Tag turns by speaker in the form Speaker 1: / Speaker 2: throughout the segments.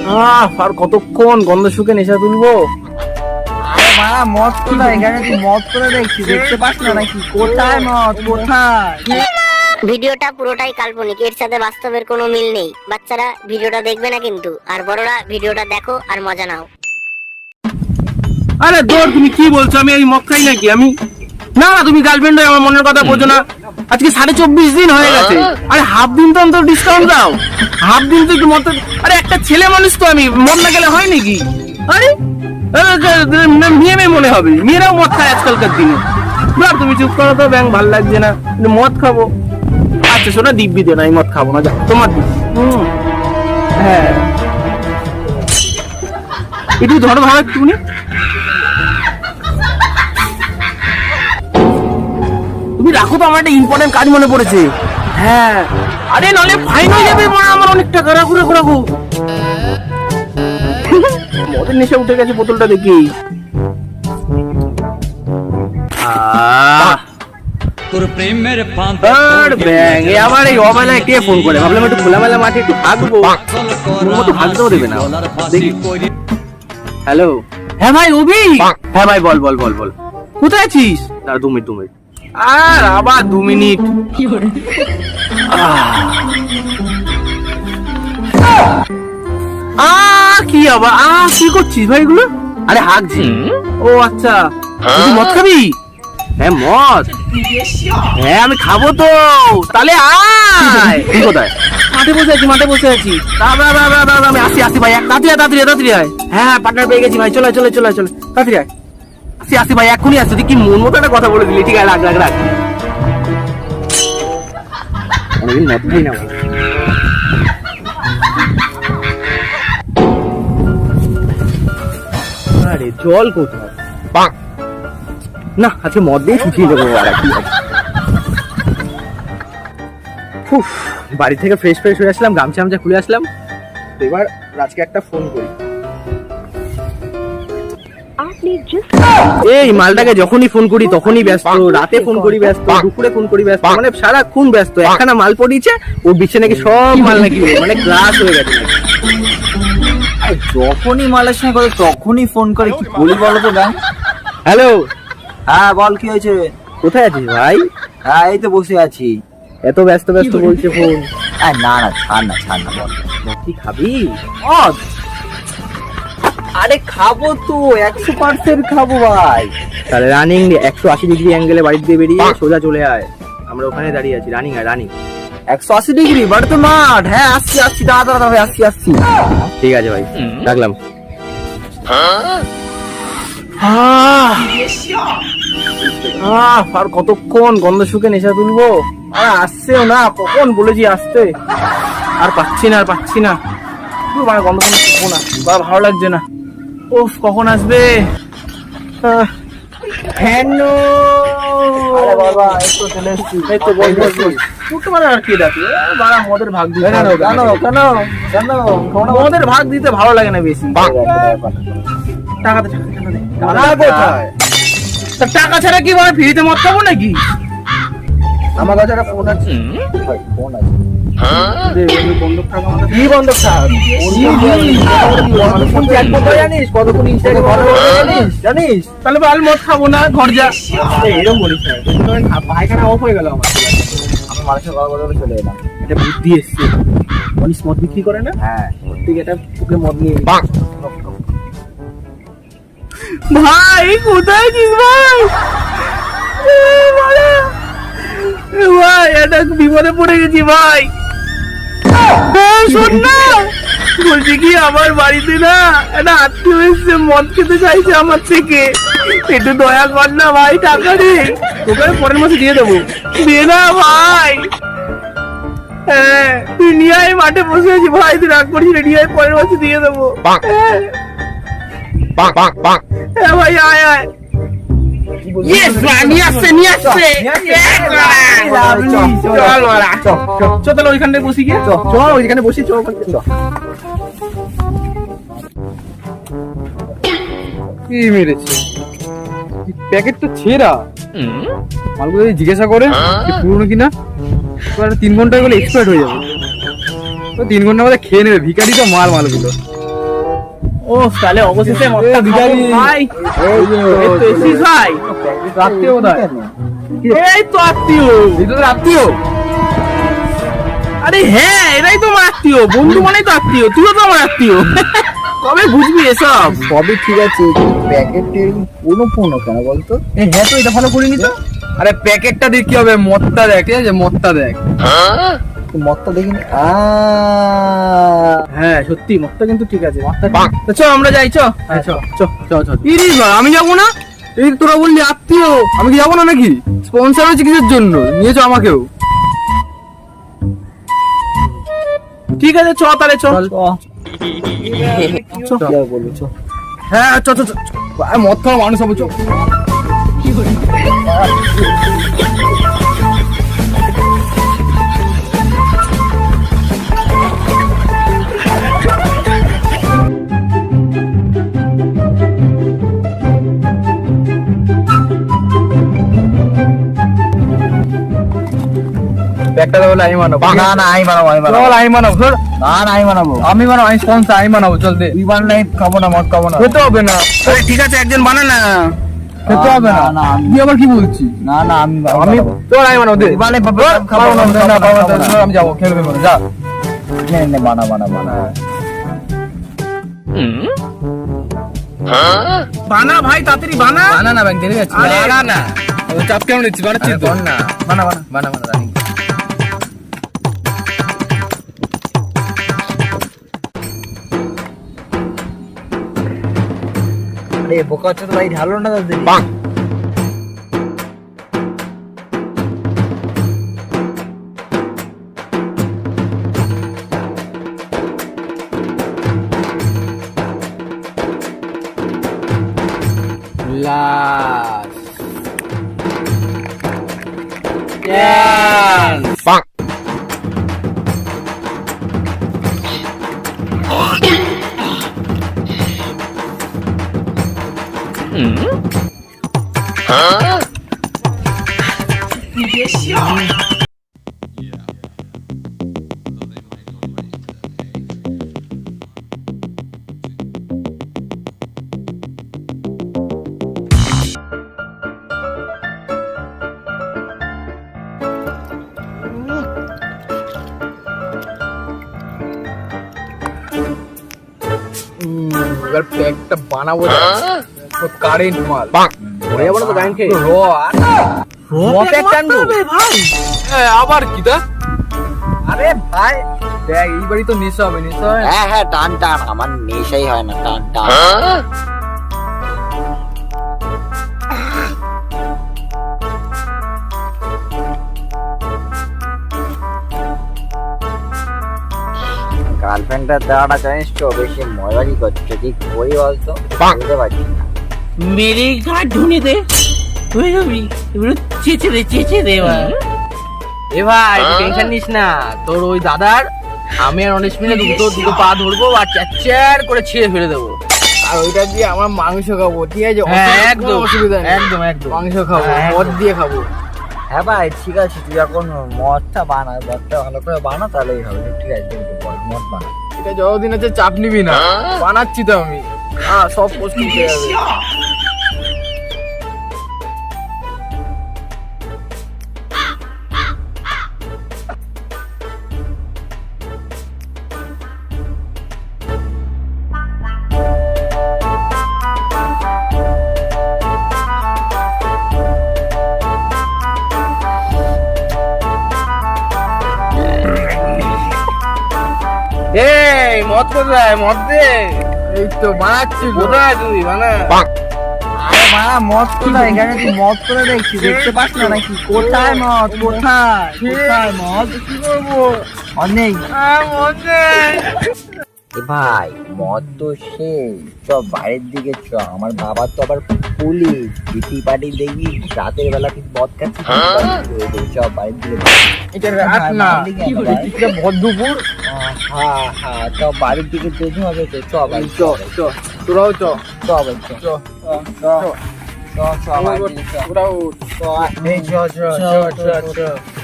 Speaker 1: আর কতক্ষণ গন্ধ শুকে নেশা তুলবো?
Speaker 2: আরে মা মদ কোথায়? এখানে তুই মদ করে দেখছি, দেখতে পাস না নাকি? কোথায় মদ, কোথায়?
Speaker 3: ভিডিওটা পুরোটাই কাল্পনিক, এর সাথে বাস্তবের কোনো মিল নেই। বাচ্চারা ভিডিওটা দেখবে না কিন্তু, আর বড়রা ভিডিওটা দেখো আর মজা নাও।
Speaker 1: আরে দৌড়, তুমি কি বলছো? আমি এই মদ খাই নাকি? আমি না না, তুমি গার্লফ্রেন্ড হয়ে আমার মনের কথা বোঝো না। আজকে 24.5 দিন হয়ে গেছে। আরে হাফ দিন তো অন্তত ডিসকাউন্ট দাও। হাফ দিন তো একটু মদ। আরে একটা ছেলে মানুষ তো, আমি মদ না গেলে হয় নাকি? আরে মেয়ে মনে হবে, মেয়েরাও মদ খায় আজকালকার দিনে। না তুমি চুপ করো তো, ব্যাং ভাল লাগছে না, কিন্তু মদ খাবো। আচ্ছা শোনা, দিব্যি দে না, আমি মদ খাবো না, যা তোমার দিবি। হ্যাঁ একটু ধরো ভালো একটু। তুমি রাখো তো, আমার একটা ইম্পর্টেন্ট কাজ মনে পড়েছে। হ্যাঁ আরে নলে ফাইন হয়ে যাবে, আমার অনেক টাকা। রাখো রাখো রাখো। মদের নেশা উঠে গেছে, বোতলটা দেখি।
Speaker 4: তোর প্রেমের
Speaker 1: আমার এই অবেলায় কে ফোন করে? ভাবলাম একটু খোলামেলা মাঠে একটু হাঁটবো, মতো হাঁটতেও দেবে না। হ্যালো, হ্যাঁ ভাই অভি। হ্যাঁ ভাই বল বল বল বল, কোথায় আছিস? দাঁড়া 2 মিনিট। আর আবার 2 মিনিট। কি আবার কি করছিস ভাই এগুলো? আরে হাগছি। ও আচ্ছা, তুই মদ খাবি? হ্যাঁ মদ, হ্যাঁ আমি খাবো তো। তাহলে আয়। তুই কোথায়? মাঠে বসে আছি, মাঠে বসে আছি। আমি আসি আসি ভাই, তাড়াতাড়ি আয়। হ্যাঁ পার্টনার পেয়ে গেছি ভাই, চলে চলে চলে চলে, তাড়াতাড়ি আয়। আসি ভাই, এখনই আসছি। তুই কি মন মতো একটা কথা বলে দিলি। ঠিক আছে, রাখ রাখ। অনেকদিন মদ খাই না ভাই। আরে জল কোথায়? না আজকে মদ দিয়ে শুকিয়ে দেবো। আর কি বাড়ি থেকে ফ্রেশ হয়ে আসলাম, গামছা খুলে আসলাম। এবার রাজকে একটা ফোন করি। এই মালটাকে যখনই ফোন করি তখনই ব্যস্ত, রাতে ফোন করি ব্যস্ত, দুপুরে ফোন করি ব্যস্ত, মানে সারাক্ষণ ব্যস্ত। একখানা মাল পড়িয়েছে, ওর বিছে নাকি সব মাল নাকি মানে গ্লাস হয়ে গেছে।
Speaker 2: যখনই মালের সঙ্গে করে তখনই ফোন করে, কি বলি বলো তো ব্যাং?
Speaker 1: হ্যালো,
Speaker 2: হ্যাঁ বল, কি হয়েছে?
Speaker 1: কোথায় আছিস ভাই?
Speaker 2: হ্যাঁ এই তো বসে আছি।
Speaker 1: এত ব্যস্ত বলছে ফোন।
Speaker 2: না না ছাড় না বল।
Speaker 1: কি খাবি?
Speaker 2: আরে খাবো তো, 100% খাবো ভাই।
Speaker 1: তাহলে রানিং 180 ডিগ্রি অ্যাঙ্গেলে বাড়ি দিয়ে বেরিয়ে সোজা চলে আয়। আমরা ওখানে দাঁড়িয়ে আছি। রানিং
Speaker 2: 180 ডিগ্রি বাড়ি তো মাঠ। হ্যাঁ আসছি দাদা ভাই, আসছি।
Speaker 1: ঠিক আছে ভাই, রাখলাম। আর কতক্ষণ গন্ধ শুকে নেশা তুলবো? আর আসছেও না, কখন বলেছি আসতে। আর পাচ্ছি না। গন্ধ খাবো না, ভালো লাগছে না। ওফ কখন আসবে? মদের ভাগ দিতে ভালো লাগে না বেশি। টাকা ছাড়া কি ভাই ফ্রিতে মদ খাবো নাকি?
Speaker 2: আমার কাছে একটা ফোন আছে।
Speaker 1: জানিস তাহলে ভালো মদ খাবো না, ঘর যা। এরকম বলিস না, পায়খানা অফ হয়ে গেল আমার।
Speaker 2: আমি মানুষের কথা বলে চলে এলাম।
Speaker 1: এটা বুদ্ধি এসছে। মানুষ মদ বিক্রি করে না?
Speaker 2: হ্যাঁ
Speaker 1: ঠিক, এটা পুকে মদ নিয়ে ভাই। কোথায় আছিস ভাই? ভাই এটা বিপদে পড়ে গেছি ভাই। শোন না, বলছি কি আমার বাড়িতে না একটা আত্মীয় এসছে, মদ খেতে চাইছে আমার থেকে। একটু দয়া কর না ভাই, টাকা নেই। তোকে পরের মাসে দিয়ে দেবো, দিয়ে না ভাই। হ্যাঁ তুই নিয়ে আয়, মাঠে বসে আছি ভাই, তুই রাগ করিস না, নিয়ে আয়, পরের মাসে দিয়ে দেবো। হ্যাঁ ভাই আয়। চল ওইখানে বসি গিয়ে, চল ওইখানে বসি, চল। কি মেরেছে? প্যাকেট তো ছেঁড়া। মালগুলো জিজ্ঞাসা করে পুরনো কিনা। 3 ঘন্টা বলে এক্সপায়ার হয়ে যাবে। 3 ঘন্টার মধ্যে খেয়ে নেবে ভিখারি তো মালগুলো। ও তাহলে অবশেষে মদটা খাবো ভাই। এই তো এসিস ভাই,
Speaker 2: রাত্রে কোথায়?
Speaker 1: এই তো আত্মীয়।
Speaker 2: আত্মীয়?
Speaker 1: আরে হ্যাঁ, এরাই তো আমার আত্মীয়, বন্ধু মানেই তো আত্মীয়, তুইও তো আমার আত্মীয়। কবে বুঝবি এসব?
Speaker 2: সবই ঠিক আছে, প্যাকেটে পুরো পুরো কেন বলতো? হ্যাঁ তো এটা ফলো করিনি তো।
Speaker 5: আরে প্যাকেটটা দিয়ে কি হবে, মদটা দেখ, ঠিক আছে, মদটা দেখ।
Speaker 2: মদটা দেখিনি।
Speaker 1: হ্যাঁ সত্যি মদটা কিন্তু ঠিক আছে। তো চ আমরা যাই, চ
Speaker 5: ইরি ভাই, আমি যাবো না? এই তোরা বললি আত্মীয়, আমি কি যাবো না নাকি? স্পন্সর হয়েছে কিসের জন্য? নিয়েছো আমাকেও।
Speaker 1: ঠিক আছে, চ তাহলে চল।
Speaker 2: বলো চ।
Speaker 5: হ্যাঁ চ চ চ। আরে মদ খাওয়া মানুষ হবো, চ। ব্যাগটা দেবো, আমি বানাবো।
Speaker 2: না না আমি বানাবো, আমি বানাবো।
Speaker 5: চল, আমি বানাবো, ধর।
Speaker 2: না না আমি বানাবো।
Speaker 5: আমি বানাবো, আমি স্পন্সর, আমি বানাবো, চল দে।
Speaker 2: তুই বানালে খাবো না, মদ খাবো না।
Speaker 5: খেতে হবে না,
Speaker 1: আরে ঠিক আছে, একজন বানা না।
Speaker 5: খেতে হবে না।
Speaker 2: না, আমি-
Speaker 5: তুই আবার কি বলছিস?
Speaker 2: না না আমি
Speaker 5: আমি তোর আমি বানাবো, দে।
Speaker 2: তুই বানালে
Speaker 5: ধর,
Speaker 2: খাবো না,
Speaker 5: বানাবো,
Speaker 2: খাবো না,
Speaker 5: না,
Speaker 2: খাবো
Speaker 5: বানাবো,
Speaker 2: না।
Speaker 5: ধর, আমি যাবো, খেলবে মনে, যা।
Speaker 2: নে বানা বানা বানা।
Speaker 1: বানা ভাই, তাড়াতাড়ি বানা।
Speaker 5: বানা না, ব্যাংক দেরি যাচ্ছে।
Speaker 1: আরে
Speaker 5: না না, ও চাপ কেমন নিচ্ছি, বানাচ্ছি তো।
Speaker 2: না
Speaker 5: বানা বানা বানা বানা, রানি।
Speaker 2: আরে বোকা হচ্ছে তো ভাই, ঢালো না দাদা।
Speaker 5: লাস এবার প্যাকটা বানাবো, কারেন্ট মাল
Speaker 1: হয়ে যাবো না তো গান খেয়ে?
Speaker 5: র
Speaker 1: মদ টানবো ভাই।
Speaker 5: আবার কি তা? আরে ভাই দেখ, এইবারই তো নেশা হবে, নেশা হবে।
Speaker 2: হ্যাঁ হ্যাঁ টান টান, আমার নেশাই হয় না, টান টান। গার্লফ্রেন্ডের দেওয়াটা জানিস তো বেশি মজাই করছে, ঠিক করি বলতো বুঝতে পারছি না।
Speaker 1: মেরে গা ঢুনে দে, হয়ে যাবি। এগুলো চেঁচে দে এবার। এ ভাই টেনশন নিস না, তোর ওই দাদার আমি আর অনেক মিলে দুটো পা ধরবো আর চ্যার করে ছিঁড়ে ফেলে দেবো।
Speaker 5: আর ওইটা দিয়ে আমার মাংস খাবো, ঠিক আছে?
Speaker 1: হ্যাঁ,
Speaker 5: কোনো
Speaker 1: একদম
Speaker 5: অসুবিধা নেই,
Speaker 1: একদম একদম।
Speaker 5: মাংস খাবো,
Speaker 1: হ্যাঁ,
Speaker 5: মদ দিয়ে খাবো।
Speaker 2: হ্যাঁ ভাই ঠিক আছে, তুই এখন মদটা বানা, মদটা ভালো করে বানা তাহলেই হবে। ঠিক আছে দেখবো, বল মদ বানা।
Speaker 5: এটা যতদিন আছে চাপ নিবি না, বানাচ্ছি তো আমি। হ্যাঁ, সব পোস্ট করতে যাবে।
Speaker 1: এই মদ কোথায়? মদ দে।
Speaker 5: এই তো বানাচ্ছি গো।
Speaker 1: কোথায় তুই বানা?
Speaker 2: আরে বানা, মদ কোথায়? এখানে তুই মদ করে দেখছি, দেখতে পাস না নাকি? কোথায় মদ? কোথায় কোথায় মদ?
Speaker 5: কি করবো?
Speaker 2: মদ নেই।
Speaker 5: মদ নেই।
Speaker 2: এ ভাই মদ তো সেই, চ বাইরের দিকে চ। আমার বাবা তো আবার পুলিশ, বিটি পার্টি দেখবি রাতের বেলা তুই মদ খাচ্ছিস, চ বাইরের দিকে।
Speaker 5: এটা রাত না, এটা ভর দুপুর।
Speaker 2: হ্যাঁ হ্যাঁ চ বাড়ির দিকে যেতে হবে তো, চ ভাই চ
Speaker 5: চ, তোরাও চ।
Speaker 2: চ ভাই চ
Speaker 5: চ,
Speaker 2: চ চ চ বাড়ির দিকে চ।
Speaker 5: তোরাও উঠ।
Speaker 2: চ এই চ চ চ চ চ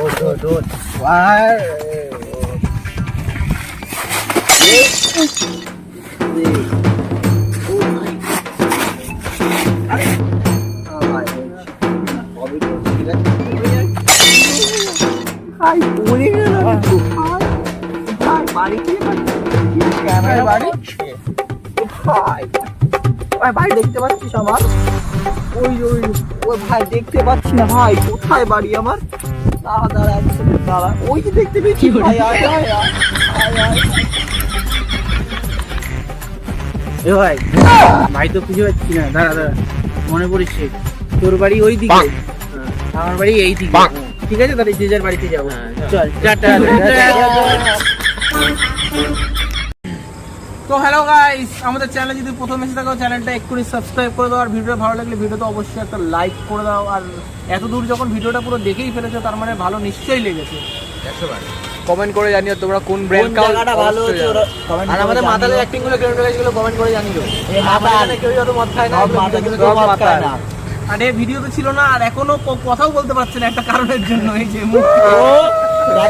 Speaker 2: ওঠ ওঠ ওঠ। আর ক্যামেরা
Speaker 5: বাড়ি?
Speaker 2: ভাই ভাই ভাই দেখতে পাচ্ছিস আমার? ওই ওই ওই ভাই দেখতে পাচ্ছি না ভাই, কোথায় বাড়ি আমার? দাঁড়া দাঁড়া এক সেকেন্ড দাঁড়া, ওই যে দেখতে পেয়েছি ভাই, আয় আয় আয় আয় আয়।
Speaker 1: এ ভাই ভাই তো খুঁজে পাচ্ছি না, দাঁড়া দাঁড়া, মনে পড়েছে তোর বাড়ি ওই দিকে, আমার বাড়ি এই দিকে। ঠিক আছে, তাহলে যে যার বাড়িতে যাবো। চল টাটা। তো হ্যালো গাইস, আমাদের চ্যানেলে যদি প্রথম এসে থাকো চ্যানেলটা এক্ষুনি সাবস্ক্রাইব করে দাও, আর ভিডিওটা ভালো লাগলে ভিডিওতে অবশ্যই একটা লাইক করে দাও। আর এত দূর যখন ভিডিওটা পুরো দেখেই ফেলেছো তার মানে ভালো নিশ্চয়ই লেগেছে।
Speaker 5: কমেন্ট করে জানিও তোমরা কোন
Speaker 2: কোন
Speaker 5: ব্র্যান্ড
Speaker 2: জায়গাটা ভালো হচ্ছে ওরা comment
Speaker 5: আর
Speaker 2: করে
Speaker 5: আমাদের
Speaker 2: জানিও।
Speaker 5: মাতালে অ্যাক্টিং গুলো কেমন লেগেছে কমেন্ট করে জানিও।
Speaker 2: এ মাতাল।
Speaker 5: আমাদের কেউ যত মদ খায় না,
Speaker 2: সব মাতাল কিন্তু
Speaker 5: সব
Speaker 2: মদ খায়
Speaker 5: মাতাল।
Speaker 2: না।
Speaker 1: আর এই ভিডিও তো ছিল না, আর এখনো কথাও বলতে পারছে না একটা কারণের জন্য, এই যে মুখ।
Speaker 2: ও দেখা